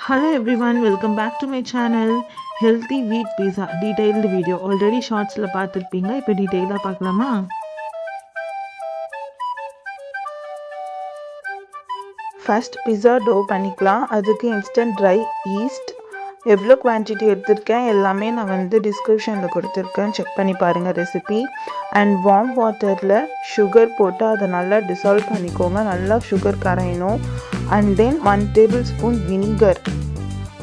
Hello everyone, welcome back to my channel. Healthy wheat pizza detailed video. Already shortsல பார்த்திருப்பீங்க. இப்போ டீடைலா பார்க்கலாமா? First pizza dough பண்ணிக்கலாம். அதுக்கு instant dry yeast எவ்வளோ quantity எடுத்திருக்கேன் எல்லாமே நான் வந்து டிஸ்கிரிப்ஷனில் கொடுத்துருக்கேன், செக் பண்ணி பாருங்கள் ரெசிபி. அண்ட் வார்ம் வாட்டரில் சுகர் போட்டு அதை நல்லா டிசால்வ் பண்ணிக்கோங்க, நல்லா சுகர் கரையணும். And then 1 tablespoon vinegar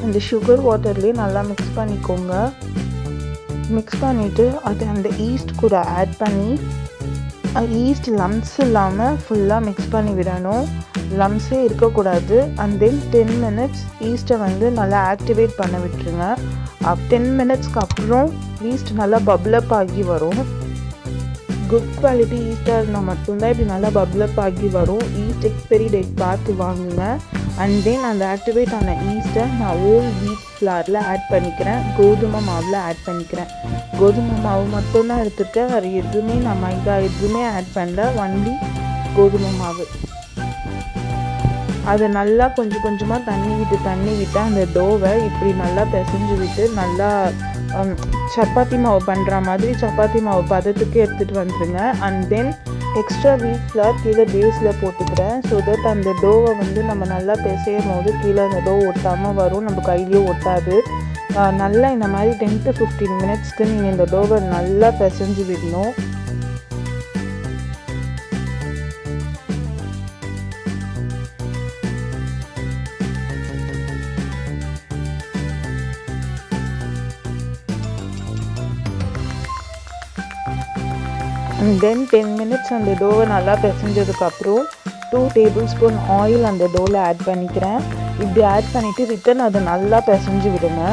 அந்த சுகர் வாட்டர்லேயே நல்லா மிக்ஸ் பண்ணிக்கோங்க. மிக்ஸ் பண்ணிவிட்டு அதை அந்த ஈஸ்ட் கூட ஆட் பண்ணி ஈஸ்ட் லம்ஸ் இல்லாமல் ஃபுல்லாக மிக்ஸ் பண்ணி விடணும், லம்ஸே இருக்கக்கூடாது. அண்ட் தென் 10 மினிட்ஸ் ஈஸ்ட்டை வந்து நல்லா ஆக்டிவேட் பண்ண விட்டுருங்க. 10 மினிட்ஸ்க்கு அப்புறம் ஈஸ்ட் நல்லா பப்ளப் ஆகி வரும். குட் குவாலிட்டி ஈஸ்ட்டாக இருந்தால் மட்டும்தான் இப்படி நல்லா பப்ளப் ஆகி வரும். ஈஸ்ட் எக்ஸ்பெரி டேட் பார்த்து வாங்குங்க. அண்ட் தென் அந்த ஆக்டிவேட் ஆன ஈஸ்ட்டை நான் ஹோல் வீட் ஃப்ளாரில் ஆட் பண்ணிக்கிறேன், கோதுமை மாவில் ஆட் பண்ணிக்கிறேன். கோதுமை மாவு மட்டும்தான் எடுத்துருக்கேன், வேறு எதுவுமே நான் மைதா எதுவுமே ஆட் பண்ணல, ஒன்லி கோதுமை மாவு. அதை நல்லா கொஞ்சம் கொஞ்சமாக தண்ணி விட்டு அந்த டோவை இப்படி நல்லா பிசைஞ்சு விட்டு நல்லா சப்பாத்தி மாவு பண்ணுற மாதிரி சப்பாத்தி மாவு பதத்துக்கு எடுத்துகிட்டு வந்துடுங்க. அண்ட் தென் எக்ஸ்ட்ரா வீட் ஃப்ளார் கீழே பேஸில் போட்டுக்கிறேன், ஸோ தட் அந்த டோவை வந்து நம்ம நல்லா பிசையும் போது கீழே அந்த டோ ஒட்டாமல் வரும், நம்ம கையிலையும் ஒட்டாது. நல்லா இந்த மாதிரி 10 to 15 மினிட்ஸ்க்கு நீங்கள் இந்த டோவை நல்லா பிசைஞ்சு விடணும். அண்ட் தென் 10 மினிட்ஸ் அந்த டோவை நல்லா பிசைஞ்சதுக்கப்புறம் 2 டேபிள் ஸ்பூன் ஆயில் அந்த டோவில் ஆட் பண்ணிக்கிறேன். இப்படி ஆட் பண்ணிவிட்டு ரிட்டன் அதை நல்லா பிசைஞ்சு விடுங்க.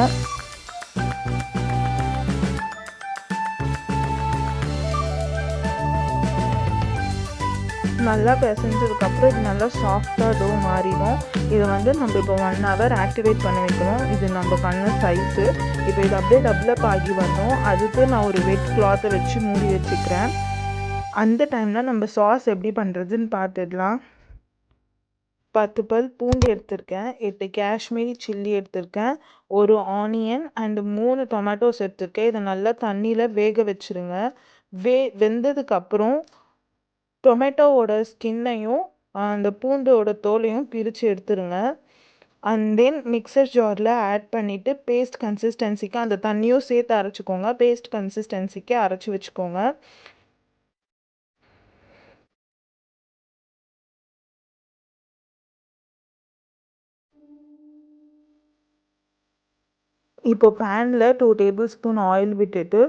நல்லா பிசைஞ்சதுக்கப்புறம் இது நல்லா சாஃப்டாக டோ மாறிடும். இதை வந்து நம்ம இப்போ 1 hour ஆக்டிவேட் பண்ணி வைக்கணும். இது நம்ம பண்ண சைஸு. இப்போ இது அப்படியே டெவலப் ஆகி வரணும், அதுக்கு நான் ஒரு வெட் கிளாத்தை வச்சு மூடி வச்சுக்கிறேன். அந்த டைமில் நம்ம சாஸ் எப்படி பண்ணுறதுன்னு பார்த்துடலாம். 10 பல் பூண்டு எடுத்திருக்கேன், 8 காஷ்மீரி சில்லி எடுத்திருக்கேன், ஒரு ஆனியன் அண்டு 3 டொமேட்டோஸ் எடுத்திருக்கேன். இதை நல்லா தண்ணியில் வேக வச்சுருங்க. வெந்ததுக்கப்புறம் டொமேட்டோவோட ஸ்கின்னையும் அந்த பூண்டோட தோலையும் பிரித்து எடுத்துருங்க. அண்ட் தென் மிக்சர் ஜாரில் ஆட் பண்ணிவிட்டு பேஸ்ட் கன்சிஸ்டன்சிக்கு அந்த தண்ணியும் சேர்த்து அரைச்சிக்கோங்க, பேஸ்ட் கன்சிஸ்டன்சிக்கு அரைச்சி வச்சுக்கோங்க. இப்போ பேனில் 2 டேபிள் ஸ்பூன் ஆயில் விட்டுட்டு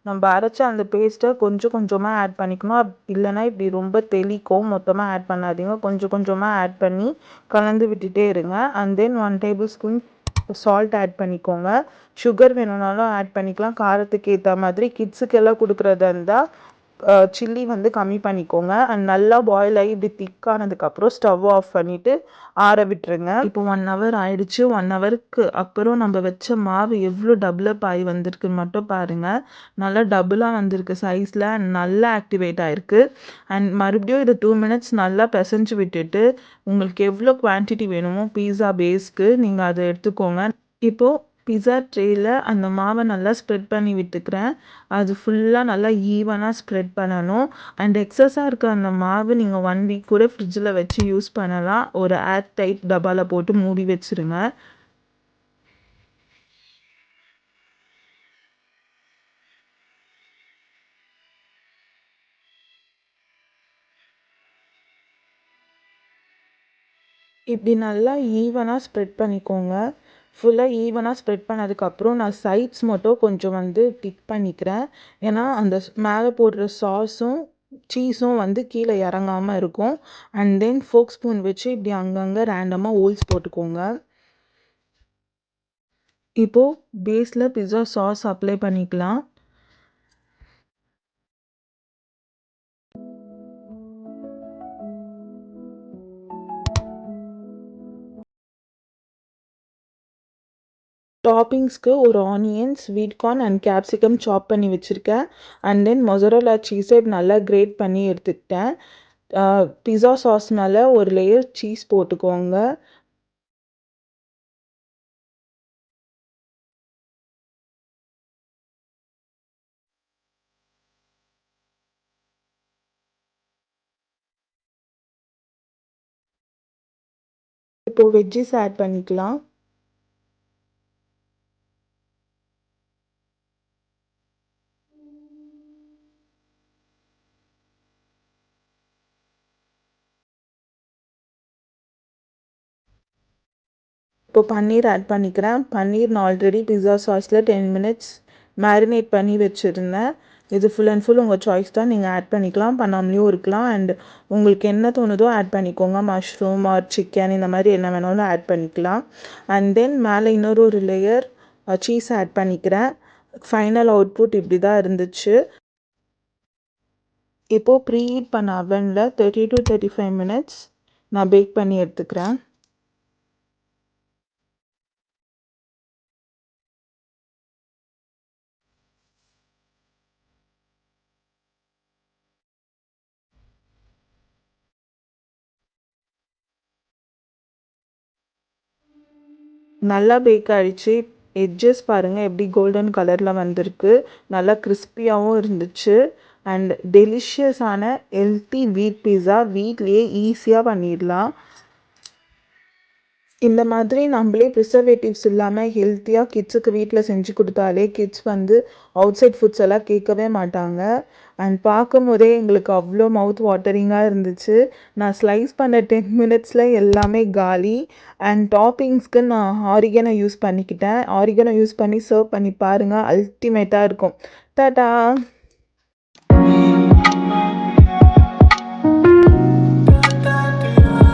நம்ம அரைச்ச அந்த பேஸ்ட்டை கொஞ்சம் கொஞ்சமாக ஆட் பண்ணிக்கணும். இல்லைனா இப்படி ரொம்ப தெளிக்கும், மொத்தமாக ஆட் பண்ணாதீங்க, கொஞ்சம் கொஞ்சமாக ஆட் பண்ணி கலந்து விட்டுட்டே இருங்க. And then 1 tablespoon salt add பண்ணிக்கோங்க. சுகர் வேணும்னாலும் ஆட் பண்ணிக்கலாம், காரத்துக்கு ஏற்ற மாதிரி. கிட்ஸுக்கெல்லாம் கொடுக்குறதா இருந்தால் சில்லி வந்து கம்மி பண்ணிக்கோங்க. அண்ட் நல்லா பாயில் ஆகி இப்படி திக்கானதுக்கப்புறம் ஸ்டவ் ஆஃப் பண்ணிவிட்டு ஆற விட்டுருங்க. இப்போ 1 hour ஆயிடுச்சு. 1 hourக்கு அப்புறம் நம்ம வச்ச மாவு எவ்வளோ டெவலப் ஆகி வந்திருக்குன்னு மட்டும் பாருங்கள். நல்லா டபுளாக வந்திருக்கு சைஸில், அண்ட் நல்லா ஆக்டிவேட் ஆகிருக்கு. அண்ட் மறுபடியும் இதை 2 மினிட்ஸ் நல்லா பிசைஞ்சு விட்டுட்டு உங்களுக்கு எவ்வளோ குவான்டிட்டி வேணுமோ பீஸா பேஸ்க்கு நீங்கள் அதை எடுத்துக்கோங்க. இப்போது பிஸா ட்ரேயில் அந்த மாவை நல்லா ஸ்ப்ரெட் பண்ணி விட்டுக்கிறேன். அது ஃபுல்லாக நல்லா ஈவனாக ஸ்ப்ரெட் பண்ணணும். அண்ட் எக்ஸஸாக இருக்க அந்த மாவு நீங்கள் 1 வீக் கூட ஃப்ரிட்ஜில் வச்சு யூஸ் பண்ணலாம். ஒரு ஏர் டைட் டப்பாவில் போட்டு மூடி வச்சுருங்க. இப்படி நல்லா ஈவனாக ஸ்ப்ரெட் பண்ணிக்கோங்க. ஃபுல்லாக ஈவனாக ஸ்ப்ரெட் பண்ணதுக்கப்புறம் நான் சைட்ஸ் மட்டும் கொஞ்சம் வந்து டிக் பண்ணிக்கிறேன், ஏன்னா அந்த மேலே போடுற சாஸும் சீஸும் வந்து கீழே இறங்காமல் இருக்கும். அண்ட் தென் ஃபோக் ஸ்பூன் வச்சு இப்படி அங்கங்கே ரேண்டமாக ஹோல்ஸ் போட்டுக்கோங்க. இப்போது பேஸில் பிஸ்ஸா சாஸ் அப்ளை பண்ணிக்கலாம். டாப்பிங்ஸ்க்கு ஒரு onion, sweet corn and capsicum சாப் பண்ணி வச்சுருக்கேன். அண்ட் தென் மொசரல்லா சீஸை நல்லா கிரேட் பண்ணி எடுத்துக்கிட்டேன். பிஸ்ஸா சாஸ் மேலே ஒரு லேயர் சீஸ் போட்டுக்கோங்க. இப்போ வெஜ்ஜீஸ் ஆட் பண்ணிக்கலாம். இப்போ பன்னீர் ஆட் பண்ணிக்கிறேன். பன்னீர் நான் ஆல்ரெடி பிஸ்ஸா சாஸில் 10 மினிட்ஸ் மேரினேட் பண்ணி வச்சுருந்தேன். இது ஃபுல் அண்ட் ஃபுல் உங்கள் சாய்ஸ் தான். நீங்கள் ஆட் பண்ணிக்கலாம், பண்ணாமலேயும் இருக்கலாம். அண்ட் உங்களுக்கு என்ன தோணுதோ ஆட் பண்ணிக்கோங்க. மஷ்ரூம் ஆர் சிக்கன் இந்த மாதிரி என்ன வேணாலும் ஆட் பண்ணிக்கலாம். அண்ட் தென் மேலே இன்னொரு லேயர் சீஸ் ஆட் பண்ணிக்கிறேன். ஃபைனல் அவுட்புட் இப்படி தான் இருந்துச்சு. இப்போது ப்ரீ ஹீட் பண்ண அவனில் 30 to 35 மினிட்ஸ் நான் பேக் பண்ணி எடுத்துக்கிறேன். நல்லா பேக் ஆகிடுச்சு. எட்ஜஸ் பாருங்கள் எப்படி கோல்டன் கலரில் வந்திருக்கு. நல்லா கிறிஸ்பியாகவும் இருந்துச்சு. அண்ட் டெலிஷியஸான ஹெல்த்தி வீட் பீஸா வீட்லேயே ஈஸியாக பண்ணிடலாம். இந்த மாதிரி நம்மளே ப்ரிசர்வேட்டிவ்ஸ் இல்லாமல் ஹெல்த்தியாக கிட்ஸுக்கு வீட்டில் செஞ்சு கொடுத்தாலே கிட்ஸ் வந்து அவுட் சைட் ஃபுட்ஸ் எல்லாம் கேட்கவே மாட்டாங்க. அண்ட் பார்க்கும் போதே எங்களுக்கு அவ்வளோ மவுத் வாட்டரிங்காக இருந்துச்சு. நான் ஸ்லைஸ் பண்ண 10 மினிட்ஸில் எல்லாமே காலி. அண்ட் டாப்பிங்ஸ்க்கு நான் ஆரிகனோ யூஸ் பண்ணிக்கிட்டேன். ஆரிகனோ யூஸ் பண்ணி சர்வ் பண்ணி பாருங்கள், அல்டிமேட்டாக இருக்கும். டாடா.